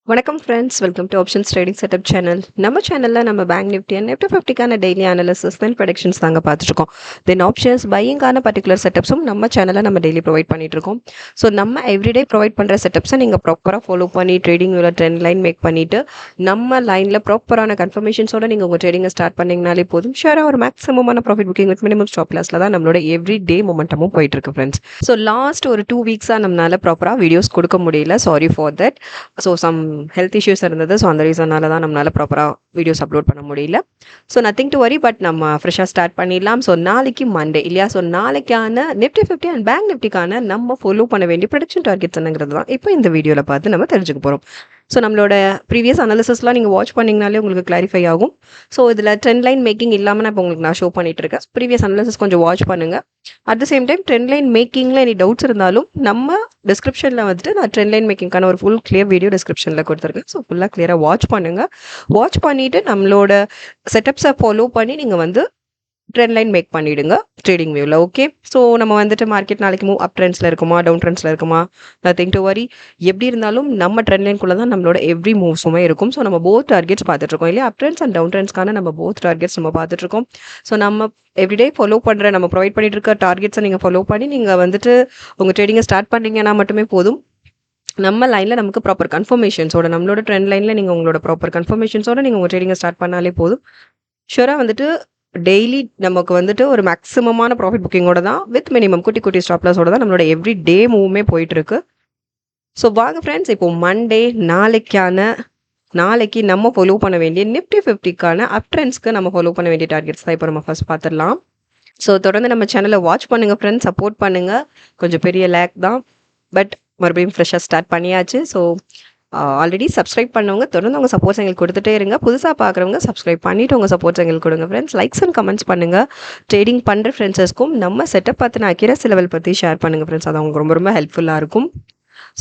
வணக்கம் friends, welcome to options trading setup channel. நம்ம சேனலில் நம்ம பேங்க் நிஃப்டி அண்ட் நிஃப்டி 50க்கான டெய்லி அனாலிசிஸ் தென் ப்ரெடிக்ஷன்ஸ் தாங்க பார்த்துருக்கோம். தென் ஆப்ஷன்ஸ் பையிங்கான பர்டிகுலர் செட்டப்ஸும் நம்ம சேனலில் நம்ம டெய்லி ப்ரொவைட் பண்ணிட்டு இருக்கோம். ஸோ நம்ம எவ்ரிடே ப்ரொவைட் பண்ணுற செட்டப்ஸை நீங்கள் ப்ராப்பராக ஃபாலோ பண்ணி ட்ரேடிங் ட்ரெண்ட் லைன் மேக் பண்ணிவிட்டு நம்ம லைனில் ப்ராப்பரான கன்ஃபர்மேஷன்ஸோட நீங்கள் உங்கள் ட்ரேடிங்கை ஸ்டார்ட் பண்ணிங்கனாலே போதும். ஷேராக ஒரு மேக்ஸிமமான profit booking with minimum stop லாஸில் தான் நம்மளோட எவ்ரி டே மொமெண்டமும் போயிட்டு இருக்கு ஃப்ரெண்ட்ஸ். ஸோ லாஸ்ட் ஒரு 2 வீக்ஸாக நம்மளால ப்ராப்பராக வீடியோஸ் கொடுக்க முடியல, sorry for that. So some health issues இருந்தது. ஸோ அந்த ரீசனால தான் நம்மளால ப்ராப்பராக வீடியோஸ் அப்லோட் பண்ண முடியல. So nothing to worry, but நம்ம ஃப்ரெஷ்ஷாக ஸ்டார்ட் பண்ணிடலாம். ஸோ நாளைக்கு மண்டே இல்லையா? ஸோ நாளைக்கான நிஃப்டி 50 அண்ட் பேங்க் நிஃப்டிக்கான நம்ம ஃபாலோ பண்ண வேண்டிய ப்ரெடிக்ஷன் டார்கெட்ஸ் என்னங்கிறது தான் இப்போ இந்த வீடியோவில் பார்த்து நம்ம தெரிஞ்சுக்க போகிறோம். ஸோ நம்மளோட ப்ரீவியஸ் அனாலிசிஸ்லாம் நீங்கள் வாட்ச் பண்ணிங்கனாலே உங்களுக்கு கிளாரிஃபை ஆகும். ஸோ இதில் ட்ரெண்ட் லைன் மேக்கிங் இல்லாமல் நான் இப்போ உங்களுக்கு நான் ஷோ பண்ணிட்டு இருக்கேன். ப்ரீவியஸ் அனாலிசிஸ் கொஞ்சம் வாட்ச் பண்ணுங்கள். At the same time trend line மேக்கிங்கில் எனி டவுட்ஸ் இருந்தாலும் நம்ம டிஸ்கிரிப்ஷனில் வந்துட்டு நான் ட்ரெண்ட் லைன் மேக்கிங்கான ஒரு ஃபுல் கிளியர் வீடியோ டிஸ்கிரிப்ஷனில் கொடுத்துருக்கேன். ஸோ ஃபுல்லாக கிளியராக வாட்ச் பண்ணுங்கள். வாட்ச் பண்ணிவிட்டு நம்மளோட செட்டப்ஸை ஃபாலோ பண்ணி நீங்கள் வந்து ட்ரெண்ட் லைன் மேக் பண்ணிவிடுங்க ட்ரேடிங் வியூவில். ஓகே, ஸோ நம்ம வந்துட்டு மார்க்கெட் நாளைக்கு மூவ் அப் ட்ரெண்ட்ஸில் இருக்குமா டவுன் ட்ரெண்ட்ஸில் இருக்குமா, நத்திங் டு வரி. எப்படி இருந்தாலும் நம்ம ட்ரெண்ட் லைனுக்குள்ளே தான் நம்மளோட எவ்ரி மூவ்ஸுமே இருக்கும். ஸோ நம்ம போத் டார்கெட்ஸ் பார்த்துட்ருக்கோம் இல்லையா? அப் ட்ரெண்ட்ஸ் அண்ட் டவுன் ட்ரெண்ட்ஸ்க்கான நம்ம போத் டார்கெட்ஸ் நம்ம பார்த்துட்ருக்கோம். ஸோ நம்ம எவ்ரிடே ஃபாலோ பண்ணுற நம்ம ப்ரொவைட் பண்ணிட்டு இருக்க டார்கெட்ஸை நீங்கள் ஃபாலோ பண்ணி நீங்கள் வந்துட்டு உங்கள் ட்ரேடிங்கை ஸ்டார்ட் பண்ணிங்கன்னா மட்டுமே போதும். நம்ம லைனில் நமக்கு ப்ராப்பர் கன்ஃபர்மேஷன்ஸோட நம்மளோட ட்ரெண்ட் லைனில் நீங்கள் உங்களோட ப்ராப்பர் கன்ஃபர்மேஷன்ஸோட நீங்கள் உங்கள் ட்ரேடிங்கை ஸ்டார்ட் பண்ணாலே போதும். ஷூராக வந்துட்டு டெய்லி நமக்கு வந்துட்டு ஒரு மேக்ஸிமமான ப்ராஃபிட் புக்கிங்கோட தான் வித் மினிமம் குட்டி குட்டி ஸ்டாப் லாஸோட தான் நம்மளோட எவ்ரி டே மூவுமே போயிட்டுருக்கு. ஸோ வாங்க ஃப்ரெண்ட்ஸ், இப்போ மண்டே நாளைக்கு நம்ம ஃபாலோ பண்ண வேண்டிய நிஃப்டி 50க்கான அப் ட்ரெண்ட்ஸ்க்கு நம்ம ஃபாலோ பண்ண வேண்டிய டார்கெட்ஸ் தான் இப்போ நம்ம ஃபர்ஸ்ட் பார்த்துடலாம். ஸோ தொடர்ந்து நம்ம சேனலை வாட்ச் பண்ணுங்கள் ஃப்ரெண்ட்ஸ், சப்போர்ட் பண்ணுங்கள். கொஞ்சம் பெரிய லேக் தான், பட் மறுபடியும் ஃப்ரெஷ்ஷாக ஸ்டார்ட் பண்ணியாச்சு. ஸோ ஆல்ரெடி சப்ஸ்கிரைப் பண்ணவங்க தொடர்ந்து உங்கள் சப்போர்ட்ஸ் எங்களுக்கு கொடுத்துட்டே இருங்க. புதுசாக பார்க்குறவங்க சப்ஸ்கிரைப் பண்ணிவிட்டு உங்கள் சப்போர்ட்ஸ் எங்களுக்கு கொடுங்க ஃப்ரெண்ட்ஸ். லைக்ஸ் அண்ட் கமெண்ட்ஸ் பண்ணுங்கள். ட்ரேடிங் பண்ணுற ஃப்ரெண்ட்ஸஸ்க்கும் நம்ம செட்டப் பார்த்து அக்யூரசி லெவல் பற்றி ஷேர் பண்ணுங்கள் ஃப்ரெண்ட்ஸ். அது அவங்க ரொம்ப ரொம்ப ஹெல்ப்ஃபுல்லாக இருக்கும்.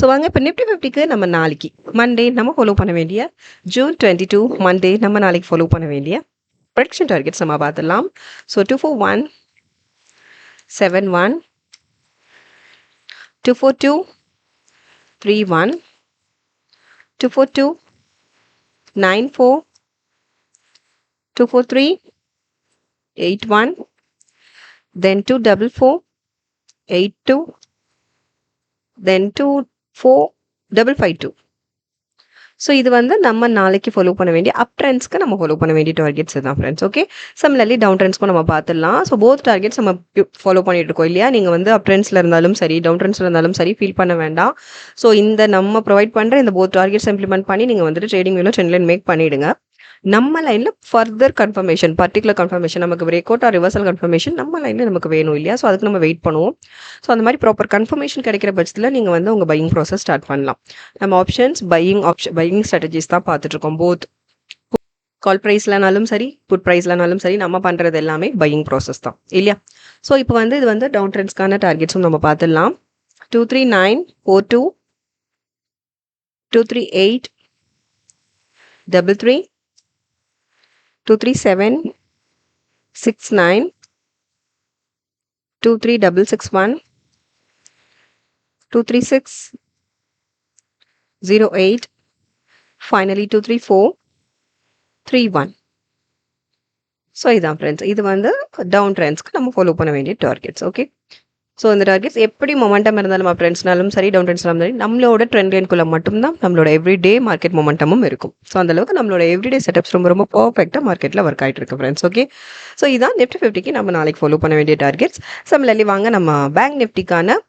ஸோ வாங்க இப்போ நிஃப்டி 50க்கு நம்ம நாளைக்கு மண்டே நம்ம ஃபாலோ பண்ண வேண்டிய June 22 மண்டே நம்ம நாளைக்கு ஃபாலோ பண்ண வேண்டிய ப்ரெடிக்ஷன் டார்கெட்ஸ் நம்ம பார்த்துடலாம். So 241, 71, 242, 31, 242, 94, 243, 81, then 244, 82, then 24552. ஸோ இது வந்து நம்ம நாளைக்கு ஃபாலோ பண்ண வேண்டிய அப் ட்ரெண்ட்ஸ்க்கு நம்ம ஃபாலோ பண்ண வேண்டிய டார்கெட்ஸ் தான் ஃப்ரெண்ட்ஸ். ஓகே, சிமிலர்லி டவுன் ட்ரெண்ட்ஸ்க்கும் நம்ம பார்த்துடலாம். ஸோ போத் டார்கெட்ஸ் நம்ம ஃபாலோ பண்ணிட்டு இருக்கோம் இல்லையா? நீங்கள் வந்து அப் ட்ரெண்ட்ஸில் இருந்தாலும் சரி டவுன் ட்ரெண்ட்ஸில் இருந்தாலும் சரி ஃபீல் பண்ண வேண்டாம். ஸோ இந்த நம்ம ப்ரொவைட் பண்ணுற இந்த போத் டார்கெட்ஸ் இம்ப்ளிமெண்ட் பண்ணி நீங்கள் வந்துட்டு ட்ரேடிங் வியூவில் ட்ரெண்ட் லைன் மேக் பண்ணிவிடுங்க. நம்ம லைனில் ஃபர்தர் கன்ஃபர்மேஷன், பர்டிகுலர் கன்ஃபர்மேஷன், நமக்கு break out or reversal confirmation நம்ம லைனில் நமக்கு வேணும் இல்லையா? ஸோ அதுக்கு நம்ம வெயிட் பண்ணுவோம். ஸோ அந்த மாதிரி ப்ராப்பர் கன்ஃபர்மேஷன் கிடைக்கிற பட்சத்தில் நீங்கள் வந்து உங்கள் பையிங் ப்ராசஸ் ஸ்டார்ட் பண்ணலாம். நம்ம ஆப்ஷன்ஸ் பையிங் ஸ்ட்ராட்டஜிஸ் தான் பார்த்துட்ருக்கோம். போத் கால் ப்ரைஸ்லனாலும் சரி புட் ப்ரைஸ்லனாலும் சரி நம்ம பண்ணுறது எல்லாமே பையிங் ப்ராசஸ் தான் இல்லையா? ஸோ இப்போ வந்து இது வந்து டவுன் ட்ரெண்ட்ஸ்க்கான டார்கெட்ஸும் நம்ம பார்த்துடலாம். 23942, 238, 33, 237, 69, 23661, 236, 08, finally 234, 31. ஸோ இதான் ஃப்ரெண்ட்ஸ், இது வந்து டவுன் ட்ரெண்ட்ஸ்க்கு நம்ம ஃபாலோ பண்ண வேண்டிய டார்கெட்ஸ். ஓகே, ஸோ இந்த டார்கெட்ஸ் எப்படி மொமெண்டம் இருந்தாலும் ஃப்ரெண்ட்ஸ்னாலும் சரி டவுன் ட்ரெண்ட்ஸ்னாலும் சரி நம்மளோட ட்ரெண்ட் லைனுக்குள்ளே மட்டும்தான் நம்மளோட எவ்ரிடே மார்க்கெட் மொமெண்டமும் இருக்கும். ஸோ அந்தளவுக்கு நம்மளோட எவ்ரிடே செட்டப்ஸ் ரொம்ப ரொம்ப பர்ஃபெக்டாக மார்க்கெட்டில் ஒர்க் ஆகிட்டு இருக்கு ஃப்ரெண்ட்ஸ். ஓகே, ஸோ இதான் நிஃப்டி 50க்கு நம்ம நாளைக்கு ஃபாலோ பண்ண வேண்டிய டார்கெட்ஸ். சிமிலர்லி வாங்க நம்ம பேங்க் நிஃப்டிக்கான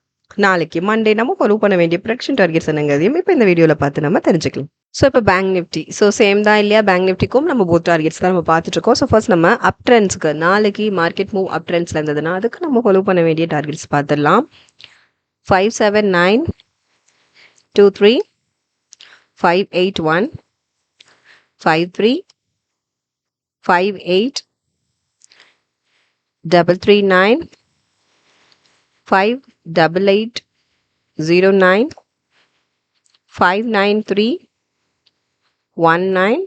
நாளைக்கு மண்டே நம்ம ஃபாலோ பண்ண வேண்டிய ப்ரெடிக்ஷன் டார்கெட்ஸ் என்னங்கிறதையும் இப்போ இந்த வீடியோவில் பார்த்து நம்ம தெரிஞ்சுக்கலாம். ஸோ இப்போ பேங்க் நிஃப்டி ஸோ சேம் தான் இல்லையா? பேங்க் நிஃப்டிக்கும் நம்ம போத் டார்கெட்ஸ் தான் நம்ம பார்த்துட்ருக்கோம். ஸோ ஃபர்ஸ்ட் நம்ம அப் ட்ரெண்ட்ஸ்க்கு நாளைக்கு மார்க்கெட் மூவ் அப் ட்ரெண்ட்ஸில் இருந்ததுன்னா அதுக்கு நம்ம ஃபாலோ பண்ண வேண்டிய டார்கெட்ஸ் பார்த்துடலாம். 57923, 581, 53, 58, 339, 58809, 593, 19,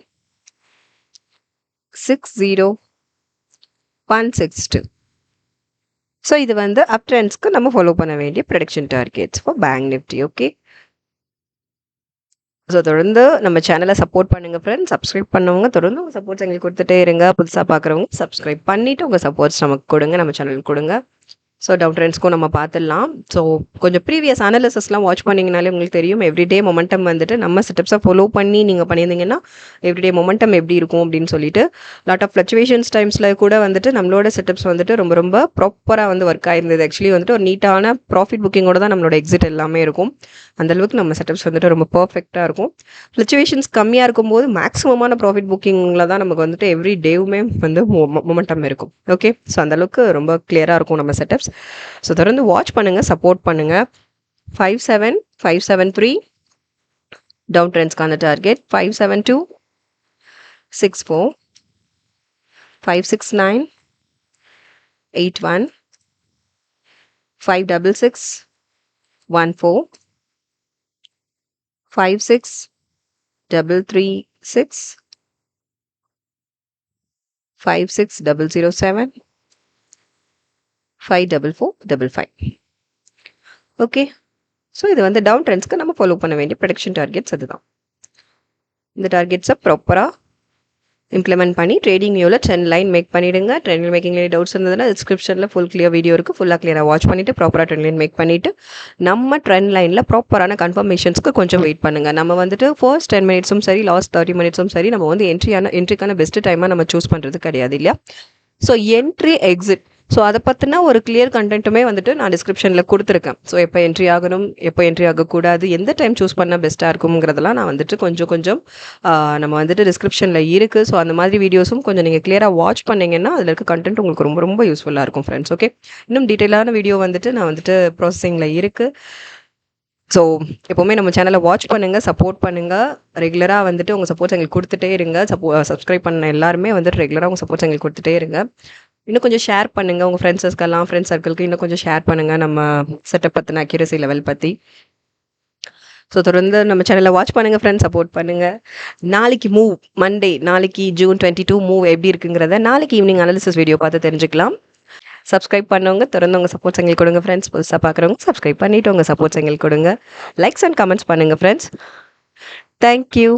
60162. ஸோ இது வந்து அப் ட்ரெண்ட்ஸ்க்கு நம்ம ஃபாலோ பண்ண வேண்டிய prediction targets for bank Nifty. Okay, so தொடர்ந்து நம்ம சேனலை சப்போர்ட் பண்ணுங்கள் ஃப்ரெண்ட்ஸ். சப்ஸ்கிரைப் பண்ணவங்க தொடர்ந்து உங்கள் சப்போர்ட்ஸ் எங்களுக்கு கொடுத்துட்டே இருங்க. புதுசாக பார்க்குறவங்க சப்ஸ்கிரைப் பண்ணிவிட்டு உங்கள் சப்போர்ட்ஸ் நமக்கு கொடுங்க, நம்ம சேனலுக்கு கொடுங்க. ஸோ டவுன் ட்ரெண்ட்ஸ்க்கும் நம்ம பார்த்துடலாம். ஸோ கொஞ்சம் ப்ரீவியஸ் அனாலிசிஸ்லாம் வாட்ச் பண்ணிங்கனாலே உங்களுக்கு தெரியும் எவ்ரிடே மொமெண்டம் வந்துட்டு நம்ம செட்டப்ஸை ஃபாலோ பண்ணி நீங்கள் பண்ணியிருந்தீங்கன்னா எவ்ரிடே மொமெண்டம் எப்படி இருக்கும் அப்படின்னு சொல்லிட்டு லாட் ஆஃப் ஃப்ளக்சுவேஷன்ஸ் டைம்ஸில் கூட வந்துட்டு நம்மளோட செட்டப்ஸ் வந்துட்டு ரொம்ப ரொம்ப ப்ராப்பராக வந்து ஒர்க் ஆயிருந்தது. ஆக்சுவலி வந்துட்டு ஒரு நீட்டான ப்ராஃபிட் புக்கிங்கோட தான் நம்மளோட எக்ஸிட் எல்லாமே இருக்கும். அந்தளவுக்கு நம்ம செட்டப்ஸ் வந்துட்டு ரொம்ப பர்ஃபெக்டாக இருக்கும். ஃப்ளக்சுவேஷன்ஸ் கம்மியாக இருக்கும்போது மேக்ஸிமமான ப்ராஃபிட் புக்கிங்கில் தான் நமக்கு வந்துட்டு எவ்ரி டேவுமே வந்து மொமெண்டம் இருக்கும். ஓகே, ஸோ அந்தளவுக்கு ரொம்ப கிளியராக இருக்கும் நம்ம செட்டப்ஸ். ஸோ தொடர்ந்து வாட்ச் பண்ணுங்கள், சப்போர்ட் பண்ணுங்கள். 57573 டவுன் ட்ரெண்ட்ஸ்க்கான டார்கெட். 57264, 56981, 56614, 56336, 56007, 54455. ஓகே, ஸோ இது வந்து டவுன் ட்ரெண்ட்ஸ்க்கு நம்ம ஃபாலோ பண்ண வேண்டிய ப்ரெடிக்ஷன் டார்கெட்ஸ். அதுதான் இந்த டார்கெட்ஸை ப்ராப்பராக இம்ப்ளிமெண்ட் பண்ணி ட்ரேடிங் வியூவில் ட்ரெண்ட் லைன் மேக் பண்ணிவிடுங்க. ட்ரெண்ட் மேக்கிங்லேயே டவுட்ஸ் இருந்ததுன்னா டிஸ்கிரிப்ஷனில் ஃபுல் கிளியர் வீடியோ இருக்குது. ஃபுல்லாக கிளியராக வாட்ச் பண்ணிவிட்டு ப்ராப்பராக ட்ரெண்ட் லைன் மேக் பண்ணிவிட்டு நம்ம ட்ரெண்ட் லைனில் ப்ராப்பரான கன்ஃபர்மேஷன்ஸ்க்கு கொஞ்சம் வெயிட் பண்ணுங்கள். நம்ம வந்துட்டு ஃபர்ஸ்ட் 10 மினிட்ஸும் சரி, லாஸ்ட் 30 மினிட்ஸும் சரி, நம்ம வந்து என்ட்ரிக்கான பெஸ்ட் டைமாக நம்ம சூஸ் பண்ணுறது கிடையாது இல்லையா? ஸோ என்ட்ரி எக்ஸிட், ஸோ அதை பற்றின ஒரு கிளியர் கண்டென்ட்டுமே வந்துட்டு நான் டிஸ்கிரிப்ஷனில் கொடுத்துருக்கேன். ஸோ எப்போ என்ட்ரி ஆகணும், எப்போ என்ட்ரி ஆகக்கூடாது, எந்த டைம் சூஸ் பண்ணால் பெஸ்ட்டாக இருக்குங்கிறதெல்லாம் நான் வந்துட்டு கொஞ்சம் நம்ம வந்துட்டு டிஸ்கிரிப்ஷனில் இருக்குது. ஸோ அந்த மாதிரி வீடியோஸும் கொஞ்சம் நீங்கள் கிளியராக வாட்ச் பண்ணிங்கன்னா அதில் இருக்க கண்டென்ட் உங்களுக்கு ரொம்ப ரொம்ப யூஸ்ஃபுல்லாக இருக்கும் ஃப்ரெண்ட்ஸ். ஓகே, இன்னும் டீட்டெயிலான வீடியோ வந்துட்டு நான் வந்துட்டு ப்ராசஸிங்கில் இருக்குது. ஸோ எப்போவுமே நம்ம சேனலை வாட்ச் பண்ணுங்கள், சப்போர்ட் பண்ணுங்கள். ரெகுலராக வந்துட்டு உங்கள் சப்போர்ட்ஸ் எங்களுக்கு கொடுத்துட்டே இருங்க. சப்ஸ்கிரைப் பண்ண எல்லாருமே வந்துட்டு ரெகுலராக உங்கள் சப்போர்ட்ஸ் எங்களுக்கு கொடுத்துட்டே இருங்க. இன்னும் கொஞ்சம் ஷேர் பண்ணுங்கள் உங்கள் ஃப்ரெண்ட்ஸ் சர்க்கிளுக்கு இன்னும் கொஞ்சம் ஷேர் பண்ணுங்கள் நம்ம செட்டப் பற்றின அக்யூரசி லெவல் பற்றி. ஸோ தொடர்ந்து நம்ம சேனலை வாட்ச் பண்ணுங்கள் ஃப்ரெண்ட்ஸ், சப்போர்ட் பண்ணுங்கள். நாளைக்கு மூவ் மண்டே, நாளைக்கு June 22 மூவ் எப்படி இருக்குங்கிறத நாளைக்கு ஈவினிங் அனாலிசிஸ் வீடியோ பார்த்து தெரிஞ்சுக்கலாம். சப்ஸ்கிரைப் பண்ணவங்க தொடர்ந்து உங்கள் சப்போர்ட்ஸ் எங்களுக்கு கொடுங்க ஃப்ரெண்ட்ஸ். புதுசாக பார்க்குறவங்க சப்ஸ்கிரைப் பண்ணிவிட்டு உங்கள் சப்போர்ட்ஸ் எங்களுக்கு கொடுங்க. லைக்ஸ் அண்ட் கமெண்ட்ஸ் பண்ணுங்கள் ஃப்ரெண்ட்ஸ். தேங்க்யூ.